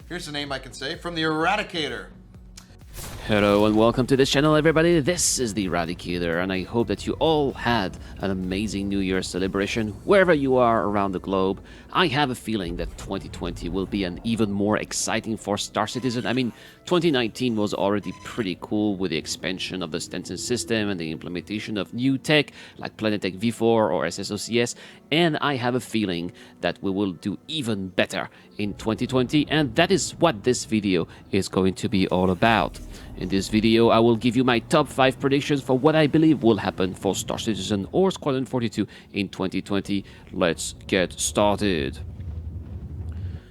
Here's a name I can say from the Eradicator. Hello and welcome to this channel, everybody. This is the Eradicator, and I hope that you all had an amazing New Year celebration wherever you are around the globe. I have a feeling that 2020 will be an even more exciting for Star Citizen. I mean, 2019 was already pretty cool with the expansion of the Stanton system and the implementation of new tech like Planetech V4 or SSOCS, and I have a feeling that we will do even better in 2020, and that is what this video is going to be all about. In this video, I will give you my top 5 predictions for what I believe will happen for Star Citizen or Squadron 42 in 2020. Let's get started.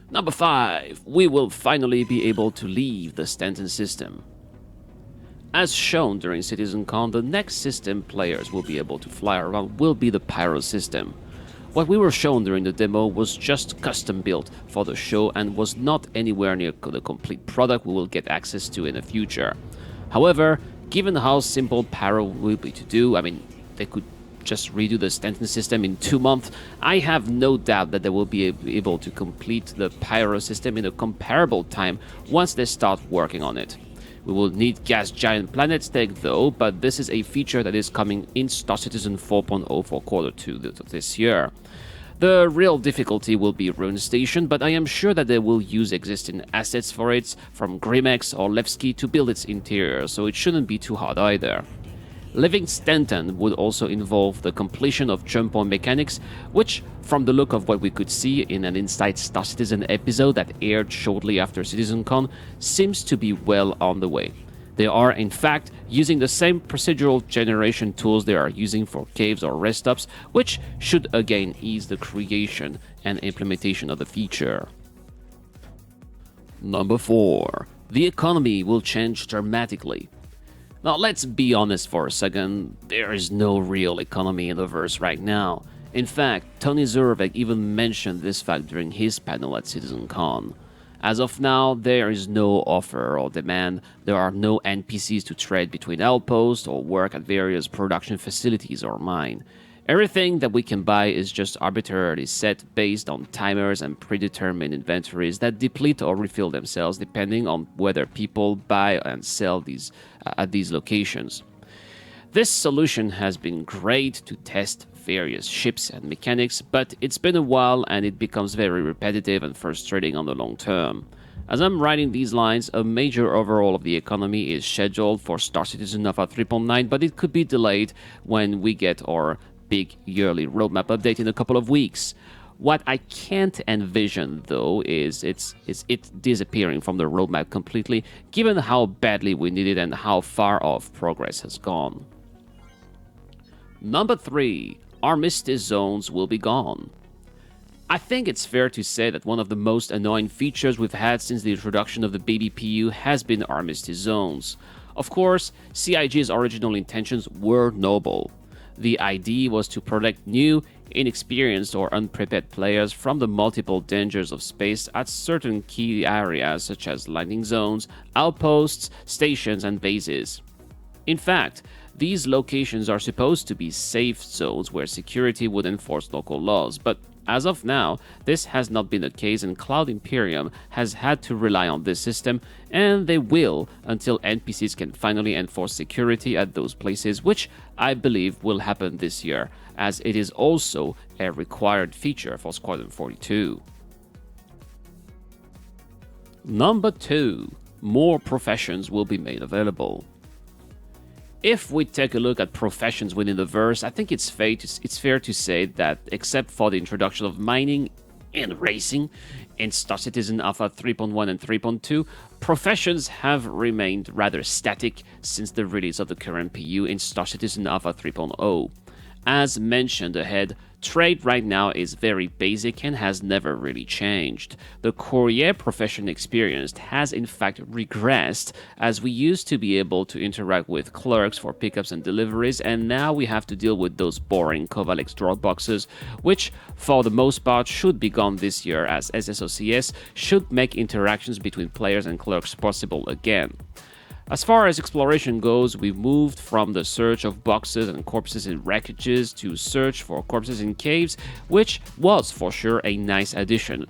Number 5. We will finally be able to leave the Stanton system. As shown during CitizenCon, the next system players will be able to fly around will be the Pyro system. What we were shown during the demo was just custom built for the show and was not anywhere near the complete product we will get access to in the future. However, given how simple Pyro will be to do, I mean, they could just redo the Stanton system in 2 months, I have no doubt that they will be able to complete the Pyro system in a comparable time once they start working on it. We will need gas giant planet tech though, but this is a feature that is coming in Star Citizen 4.0 for Q2 this year. The real difficulty will be Rune Station, but I am sure that they will use existing assets for it, from Grimex or Levski to build its interior, so it shouldn't be too hard either. Leaving Stanton would also involve the completion of jump point mechanics, which, from the look of what we could see in an Inside Star Citizen episode that aired shortly after CitizenCon, seems to be well on the way. They are, in fact, using the same procedural generation tools they are using for caves or rest stops, which should again ease the creation and implementation of the feature. Number 4. The economy will change dramatically. Now, let's be honest for a second, there is no real economy in the verse right now. In fact, Tony Zurvek even mentioned this fact during his panel at CitizenCon. As of now, there is no offer or demand, there are no NPCs to trade between outposts or work at various production facilities or mine. Everything that we can buy is just arbitrarily set based on timers and predetermined inventories that deplete or refill themselves depending on whether people buy and sell these at these locations. This solution has been great to test various ships and mechanics, but it's been a while and it becomes very repetitive and frustrating on the long term. As I'm writing these lines, a major overhaul of the economy is scheduled for Star Citizen Alpha 3.9, but it could be delayed when we get our big yearly roadmap update in a couple of weeks. What I can't envision, though, is it disappearing from the roadmap completely, given how badly we need it and how far off progress has gone. Number 3. Armistice zones will be gone. I think it's fair to say that one of the most annoying features we've had since the introduction of the baby PU has been Armistice zones. Of course, CIG's original intentions were noble. The idea was to protect new, inexperienced or unprepared players from the multiple dangers of space at certain key areas such as landing zones, outposts, stations, and bases. In fact, these locations are supposed to be safe zones where security would enforce local laws, but as of now, this has not been the case and Cloud Imperium has had to rely on this system, and they will until NPCs can finally enforce security at those places, which I believe will happen this year, as it is also a required feature for Squadron 42. Number 2. More professions will be made available. If we take a look at professions within the verse, I think it's fair to say that except for the introduction of mining and racing in Star Citizen Alpha 3.1 and 3.2, professions have remained rather static since the release of the current PU in Star Citizen Alpha 3.0. As mentioned ahead, trade right now is very basic and has never really changed. The courier profession experienced has in fact regressed, as we used to be able to interact with clerks for pickups and deliveries, and now we have to deal with those boring Kovalex drop boxes, which for the most part should be gone this year, as SSOCS should make interactions between players and clerks possible again. As far as exploration goes, we've moved from the search of boxes and corpses in wreckages to search for corpses in caves, which was for sure a nice addition.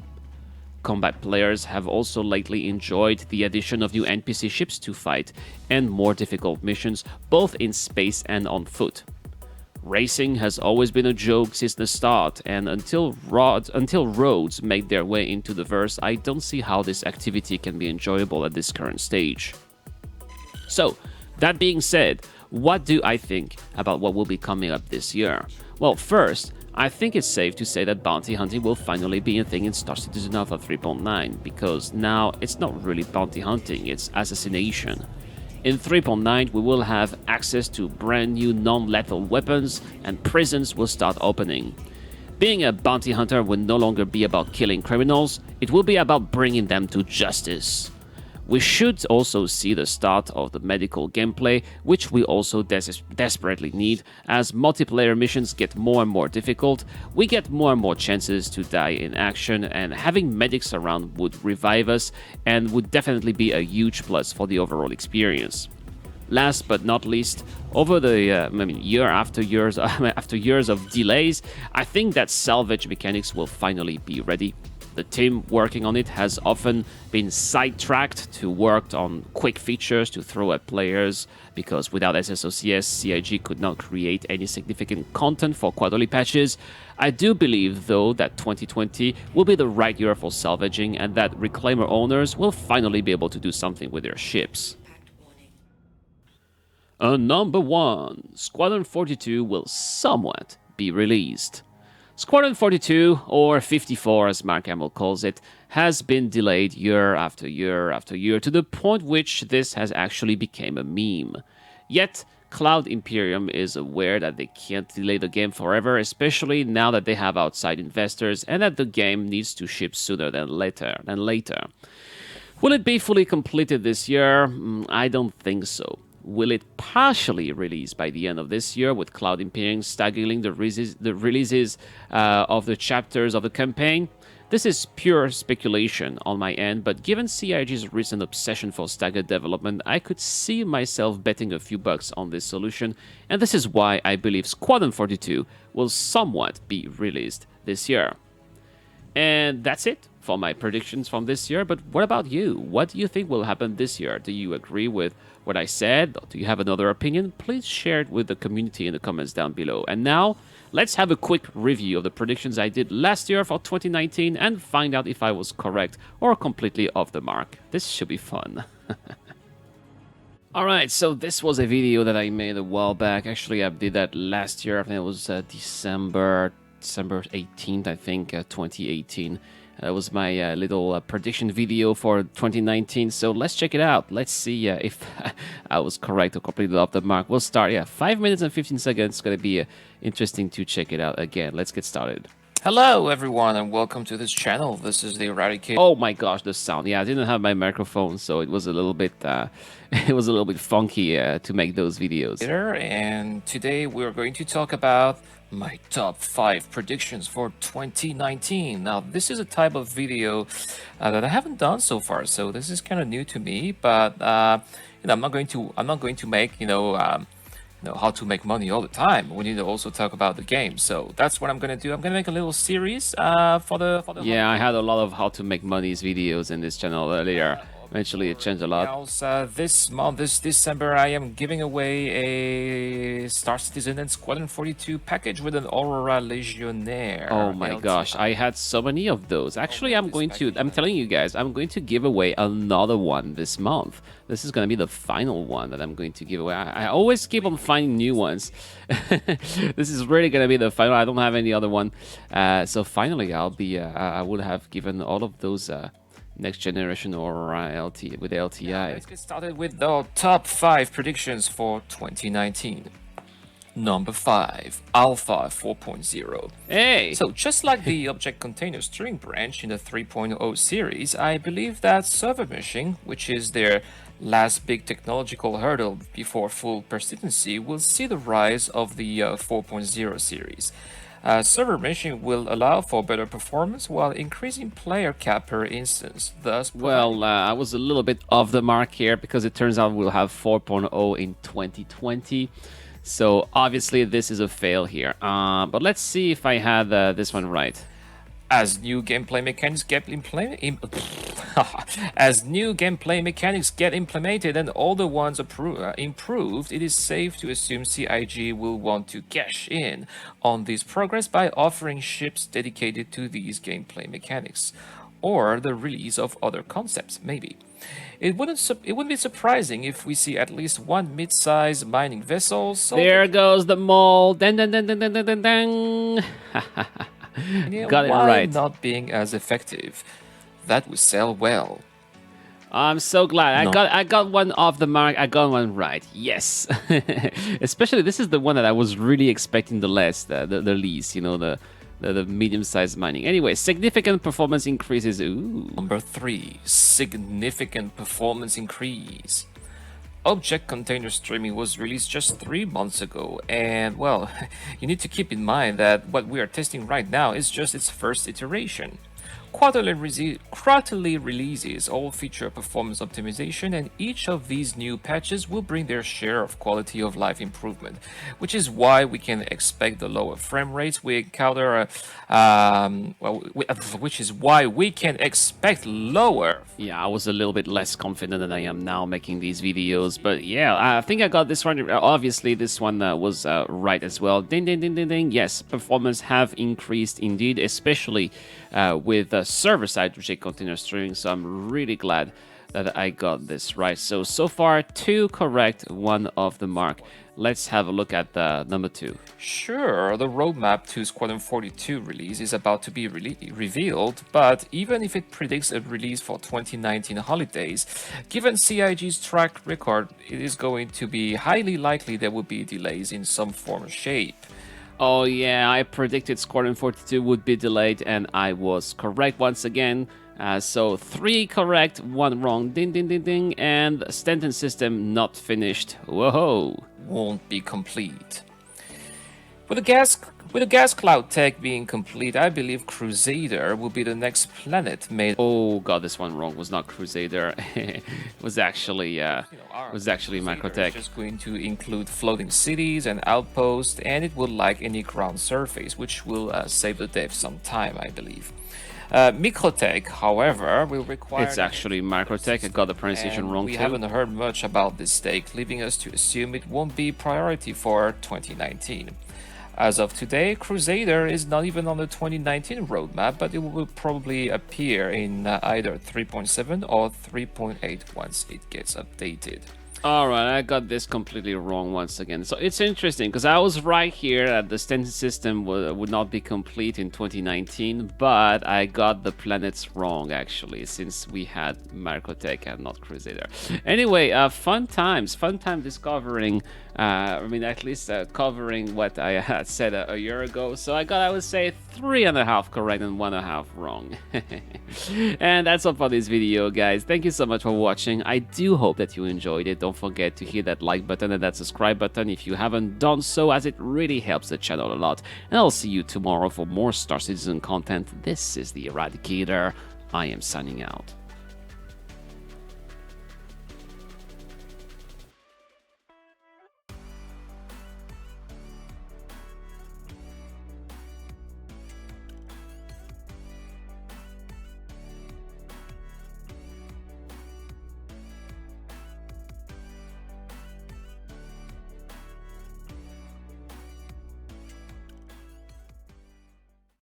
combat players have also lately enjoyed the addition of new NPC ships to fight and more difficult missions, both in space and on foot. Racing has always been a joke since the start, and until roads make their way into the verse, I don't see how this activity can be enjoyable at this current stage. So, that being said, what do I think about what will be coming up this year? Well, first, I think it's safe to say that bounty hunting will finally be a thing in Star Citizen Alpha 3.9, because now it's not really bounty hunting, it's assassination. In 3.9, we will have access to brand new non-lethal weapons, and prisons will start opening. Being a bounty hunter will no longer be about killing criminals, it will be about bringing them to justice. We should also see the start of the medical gameplay, which we also desperately need. As multiplayer missions get more and more difficult, we get more and more chances to die in action, and having medics around would revive us and would definitely be a huge plus for the overall experience. Last but not least, over the year after years of delays, I think that salvage mechanics will finally be ready. The team working on it has often been sidetracked to work on quick features to throw at players, because without SSOCS, CIG could not create any significant content for quarterly patches. I do believe, though, that 2020 will be the right year for salvaging, and that Reclaimer owners will finally be able to do something with their ships. Number 1, Squadron 42 will somewhat be released. Squadron 42, or 54 as Mark Hamill calls it, has been delayed year after year after year, to the point which this has actually become a meme. Yet, Cloud Imperium is aware that they can't delay the game forever, especially now that they have outside investors and that the game needs to ship sooner than later. Will it be fully completed this year? I don't think so. Will it partially release by the end of this year, with Cloud Imperium staggering the releases of the chapters of the campaign? This is pure speculation on my end, but given CIG's recent obsession for staggered development, I could see myself betting a few bucks on this solution, and this is why I believe Squadron 42 will somewhat be released this year. And that's it for my predictions from this year, but what about you? What do you think will happen this year? Do you agree with what I said? Or do you have another opinion? Please share it with the community in the comments down below. And now, let's have a quick review of the predictions I did last year for 2019 and find out if I was correct or completely off the mark. This should be fun. Alright, so this was a video that I made a while back. Actually, I did that last year. I think it was December 18th, I think, 2018. That was my little prediction video for 2019, so let's check it out. Let's see if I was correct or completely off the mark. We'll start, 5 minutes and 15 seconds. It's going to be interesting to check it out again. Let's get started. Hello everyone and welcome to this channel. This is the Eradicator. Oh my gosh, the sound. Yeah, I didn't have my microphone, so it was a little bit funky to make those videos. And today we're going to talk about my top 5 predictions for 2019. Now, this is a type of video that I haven't done so far, so this is kind of new to me. But I'm not going to make how to make money all the time. We need to also talk about the game. So that's what I'm gonna do. I'm gonna make a little series for the. Yeah, I had a lot of how to make money's videos in this channel earlier. Eventually, it changed a lot. Also, this month, this December, I am giving away a Star Citizen and Squadron 42 package with an Aurora Legionnaire. Oh my gosh, I had so many of those. Actually, I'm telling you guys, I'm going to give away another one this month. This is going to be the final one that I'm going to give away. I always keep on finding new ones. This is really going to be the final. I don't have any other one. So finally, I would have given all of those next generation or LT with LTI. Yeah, let's get started with the top 5 predictions for 2019. Number 5, Alpha 4.0. Hey! So just like the Object Container String branch in the 3.0 series, I believe that server meshing, which is their last big technological hurdle before full persistency, will see the rise of the 4.0 series. Server meshing will allow for better performance while increasing player cap per instance. Thus, well, I was a little bit off the mark here because it turns out we'll have 4.0 in 2020. So obviously this is a fail here. But let's see if I had this one right. As new gameplay mechanics get as new gameplay mechanics get implemented and older ones improved, it is safe to assume CIG will want to cash in on this progress by offering ships dedicated to these gameplay mechanics, or the release of other concepts, maybe. It wouldn't be surprising if we see at least one mid-size mining vessel. There goes the mole. Dun, dun, dun, dun, dun, dun, dun, dun. Got it Why right. not being as effective? That would sell well. I'm so glad. I got one off the mark. I got one right. Yes. Especially this is the one that I was really expecting the least, the least, you know, the medium-sized mining. Anyway, significant performance increases. Ooh. Number 3, significant performance increase. Object container streaming was released just 3 months ago, and well, you need to keep in mind that what we are testing right now is just its first iteration. Quarterly releases all feature performance optimization, and each of these new patches will bring their share of quality of life improvement, which is why we can expect the lower frame rates we encounter. Which is why we can expect lower. Yeah, I was a little bit less confident than I am now making these videos, but yeah, I think I got this one. Obviously, this one was right as well. Ding, ding, ding, ding, ding. Yes, performance have increased indeed, especially with server-side object container streaming. So I'm really glad that I got this right. So far, 2 correct, 1 off the mark. Let's have a look at the number 2. Sure, the roadmap to Squadron 42 release is about to be revealed, but even if it predicts a release for 2019 holidays, given CIG's track record, it is going to be highly likely there will be delays in some form or shape. Oh yeah, I predicted Squadron 42 would be delayed, and I was correct once again. So 3 correct, 1 wrong. Ding, ding, ding, ding. And Stanton system not finished. Whoa. Won't be complete. With the gas cloud tech being complete, I believe Crusader will be the next planet made. Oh god, this one wrong. Was not Crusader. It was actually Microtech. It's just going to include floating cities and outposts, and it will like any ground surface, which will save the dev some time, I believe. Microtech, however, will require... It's actually Microtech. I got the pronunciation wrong we too. haven't heard much about this stake, leaving us to assume it won't be priority for 2019. As of today, Crusader is not even on the 2019 roadmap, but it will probably appear in either 3.7 or 3.8 once it gets updated. Alright, I got this completely wrong once again. So it's interesting because I was right here that the Stanton system would not be complete in 2019, but I got the planets wrong actually, since we had Microtech and not Crusader. Anyway, fun time discovering, at least covering what I had said a year ago. So I got, I would say, 3.5 correct and 1.5 wrong. And that's all for this video, guys. Thank you so much for watching. I do hope that you enjoyed it. Don't forget to hit that like button and that subscribe button if you haven't done so, as it really helps the channel a lot. And I'll see you tomorrow for more Star Citizen content. This is the Eradicator. I am signing out.